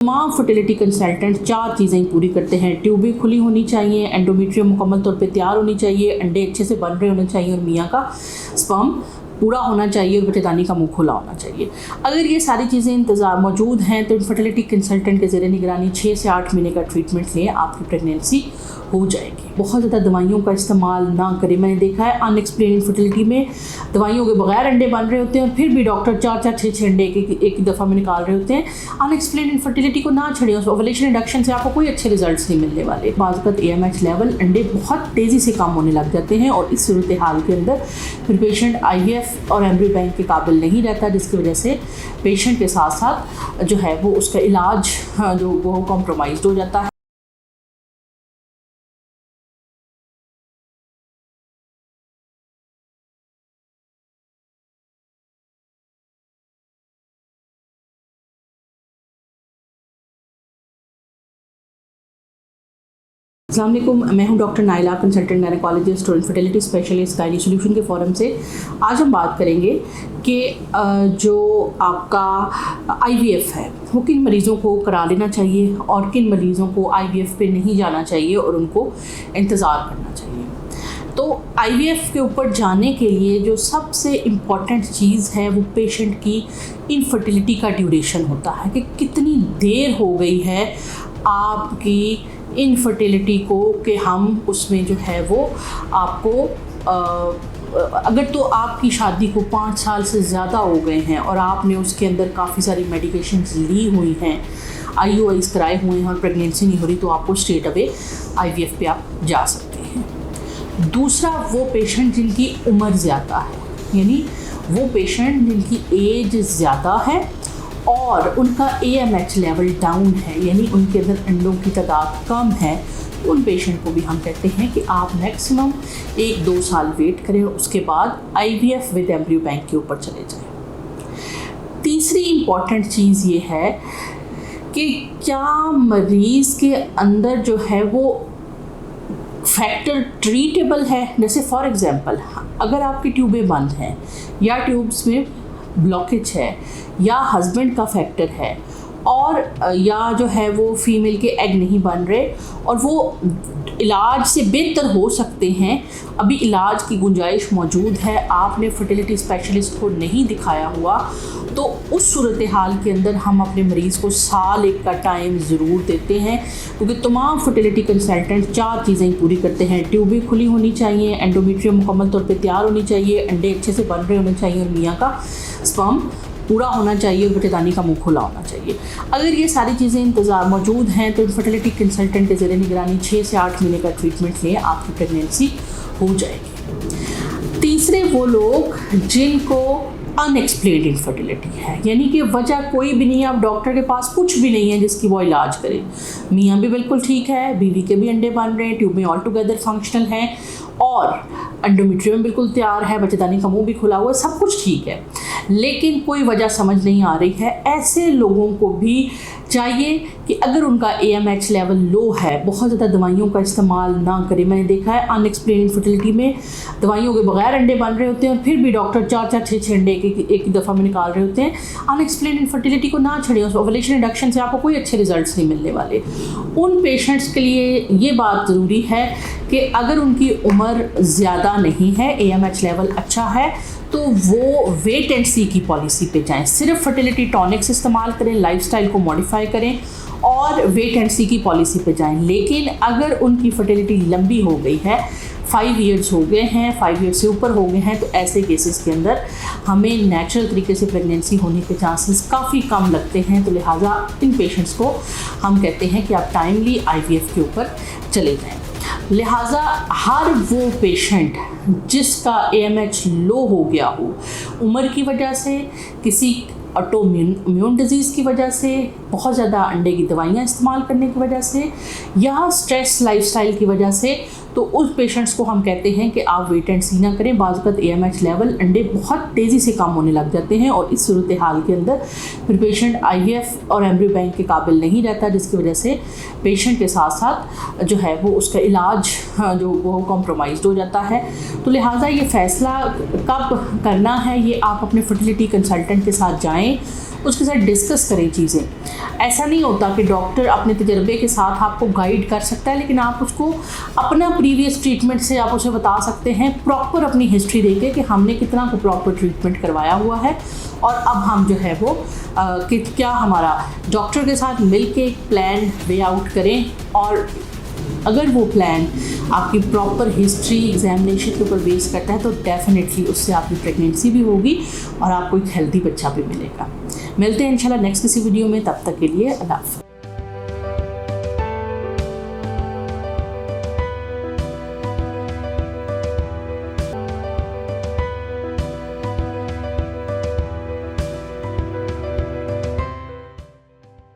तमाम fertility consultant 4 चीज़ें पूरी करते हैं। ट्यूबें खुली होनी चाहिए, एंडोमेट्रियम मुकम्मल तौर पे तैयार होनी चाहिए, अंडे अच्छे से बन रहे होने चाहिए और मियाँ का स्पर्म पूरा होना चाहिए और बच्चेदानी का मुंह खुला होना चाहिए। अगर ये सारी चीज़ें इंतज़ाम मौजूद हैं तो फर्टिलिटी कंसल्टेंट के ज़रिए निगरानी 6 से 8 महीने का ट्रीटमेंट लें, आपकी प्रेगनेंसी हो जाएगी। बहुत ज़्यादा दवाइयों का इस्तेमाल ना करें। मैंने देखा है अनएक्सप्लेन इनफर्टिलिटी में दवाइयों के बगैर अंडे बन रहे होते हैं और फिर भी डॉक्टर 4-4, 6-6 अंडे एक ही दफ़ा में निकाल रहे होते हैं। अनएक्सप्लेन इनफर्टिलिटी को ना छड़ें, उस ओवुलेशन इंडक्शन से आपको कोई अच्छे रिजल्ट्स नहीं मिलने वाले। बाज़ AMH लेवल अंडे बहुत तेज़ी से कम होने लग जाते हैं और इस सूरत हाल के अंदर फिर पेशेंट IVF और एम्ब्रियो बैंक के काबिल नहीं रहता, जिसकी वजह से पेशेंट के साथ साथ जो है वो उसका इलाज जो वो कॉम्प्रोमाइज़ हो जाता है। अस्सलाम वालेकुम, मैं हूं डॉक्टर नाइला, कंसल्टेंट गायनेकोलॉजिस्ट और इनफर्टिलिटी स्पेशलिस्ट गायनी सॉल्यूशन के फोरम से। आज हम बात करेंगे कि जो आपका IVF है वो किन मरीज़ों को करा लेना चाहिए और किन मरीज़ों को IVF पे नहीं जाना चाहिए और उनको इंतज़ार करना चाहिए। तो IVF के ऊपर जाने के लिए जो सबसे इम्पॉर्टेंट चीज़ है वो पेशेंट की इनफर्टिलिटी का ड्यूरेशन होता है कि कितनी देर हो गई है आपकी इनफर्टिलिटी को कि हम उसमें जो है वो आपको अगर तो आपकी शादी को 5 साल से ज़्यादा हो गए हैं और आपने उसके अंदर काफ़ी सारी मेडिकेशंस ली हुई हैं, IUIs कराए हुए हैं और प्रेगनेंसी नहीं हो रही, तो आपको स्ट्रेट अवे IVF पे आप जा सकते हैं। दूसरा, वो पेशेंट जिनकी उम्र ज़्यादा है, यानी वो पेशेंट जिनकी एज ज़्यादा है और उनका AMH लेवल डाउन है, यानी उनके अंदर अंडों की तादाद कम है, उन पेशेंट को भी हम कहते हैं कि आप मैक्सिमम 1-2 साल वेट करें और उसके बाद IVF विद एम्ब्रियो बैंक के ऊपर चले जाएं। तीसरी इम्पॉर्टेंट चीज़ ये है कि क्या मरीज़ के अंदर जो है वो फैक्टर ट्रीटेबल है। जैसे फॉर एग्ज़ाम्पल, अगर आपकी ट्यूबें बंद हैं या ट्यूब्स में ब्लॉकेज है या हस्बैंड का फैक्टर है और या जो है वो फीमेल के एग नहीं बन रहे और वो इलाज से बेहतर हो सकते हैं, अभी इलाज की गुंजाइश मौजूद है, आपने फर्टिलिटी स्पेशलिस्ट को नहीं दिखाया हुआ, तो उस सूरत हाल के अंदर हम अपने मरीज़ को साल 1 का टाइम ज़रूर देते हैं, क्योंकि तमाम फर्टिलिटी कंसल्टेंट 4 चीज़ें पूरी करते हैं। ट्यूबें खुली होनी चाहिए, एंडोमेट्रियम मुकम्मल तौर पे तैयार होनी चाहिए, अंडे अच्छे से बन रहे होने चाहिए और मियाँ का स्पर्म पूरा होना चाहिए और बच्चेदानी का मुंह खुला होना चाहिए। अगर ये सारी चीज़ें इंतज़ाम मौजूद हैं तो फर्टिलिटी कंसल्टेंट के ज़रिए निगरानी 6 से 8 महीने का ट्रीटमेंट लें, आपकी प्रेगनेंसी हो जाएगी। तीसरे, वो लोग जिनको अनएक्सप्लेन्ड इनफर्टिलिटी है, यानी कि वजह कोई भी नहीं है, अब डॉक्टर के पास कुछ भी नहीं है जिसकी वो इलाज करे, मियाँ भी बिल्कुल ठीक है, बीवी के भी अंडे बन रहे हैं, ट्यूबें ऑल टुगेदर फंक्शनल हैं और एंडोमेट्रियम बिल्कुल तैयार है, बच्चेदानी का मुंह भी खुला हुआ है, सब कुछ ठीक है, लेकिन कोई वजह समझ नहीं आ रही है। ऐसे लोगों को भी चाहिए कि अगर उनका AMH लेवल लो है, बहुत ज़्यादा दवाइयों का इस्तेमाल ना करें। मैंने देखा है अनएक्सप्लेन इनफर्टिलिटी में दवाइयों के बगैर अंडे बन रहे होते हैं और फिर भी डॉक्टर 4-4, 6-6 अंडे एक ही दफ़ा में निकाल रहे होते हैं। अनएक्सप्लेन इनफर्टिलिटी को ना छड़ें, उस ओवुलेशन इंडक्शन से आपको कोई अच्छे रिजल्ट्स नहीं मिलने वाले। उन पेशेंट्स के लिए ये बात ज़रूरी है कि अगर उनकी उम्र ज़्यादा नहीं है, AMH लेवल अच्छा है, तो वो वेट एंड सी की पॉलिसी पे जाएं। सिर्फ फर्टिलिटी टॉनिक्स इस्तेमाल करें, लाइफस्टाइल को मॉडिफाई करें और वेट एंड सी की पॉलिसी पे जाएं। लेकिन अगर उनकी फर्टिलिटी लंबी हो गई है, 5 ईयर्स हो गए हैं, 5 ईयर्स से ऊपर हो गए हैं, तो ऐसे केसेस के अंदर हमें नेचुरल तरीके से प्रेगनेंसी होने के चांसेस काफ़ी कम लगते हैं। तो लिहाजा इन पेशेंट्स को हम कहते हैं कि आप टाइमली IVF के ऊपर चले जाएं। लिहाजा हर वो पेशेंट जिसका AMH लो हो गया हो, उम्र की वजह से, किसी ऑटोइम्यून डिजीज़ की वजह से, बहुत ज़्यादा अंडे की दवाइयाँ इस्तेमाल करने की वजह से या स्ट्रेस लाइफस्टाइल की वजह से, तो उस पेशेंट्स को हम कहते हैं कि आप वेट एंड सी ना करें। बाज़ AMH लेवल अंडे बहुत तेज़ी से कम होने लग जाते हैं और इस सूरत हाल के अंदर फिर पेशेंट IVF और एम्ब्रियो बैंक के काबिल नहीं रहता, जिसकी वजह से पेशेंट के साथ साथ जो है वो उसका इलाज जो वो कॉम्प्रोमाइज़ हो जाता है। तो लिहाजा ये फ़ैसला कब करना है, ये आप अपने फर्टिलिटी कंसल्टेंट के साथ जाएँ, उसके साथ डिस्कस करें चीज़ें। ऐसा नहीं होता कि डॉक्टर अपने तजर्बे के साथ आपको गाइड कर सकता है, लेकिन आप उसको अपना प्रीवियस ट्रीटमेंट से आप उसे बता सकते हैं, प्रॉपर अपनी हिस्ट्री देके कि हमने कितना को प्रॉपर ट्रीटमेंट करवाया हुआ है और अब हम जो है वो कि क्या हमारा डॉक्टर के साथ मिल के एक प्लान वे आउट करें। और अगर वो प्लान आपकी प्रॉपर हिस्ट्री एग्जामिनेशन के ऊपर बेस करता है तो डेफिनेटली उससे आपकी प्रेगनेंसी भी होगी और आपको एक हेल्दी बच्चा भी मिलेगा। मिलते हैं इंशाल्लाह नेक्स्ट किसी वीडियो में, तब तक के लिए अल्लाह हाफ़िज़।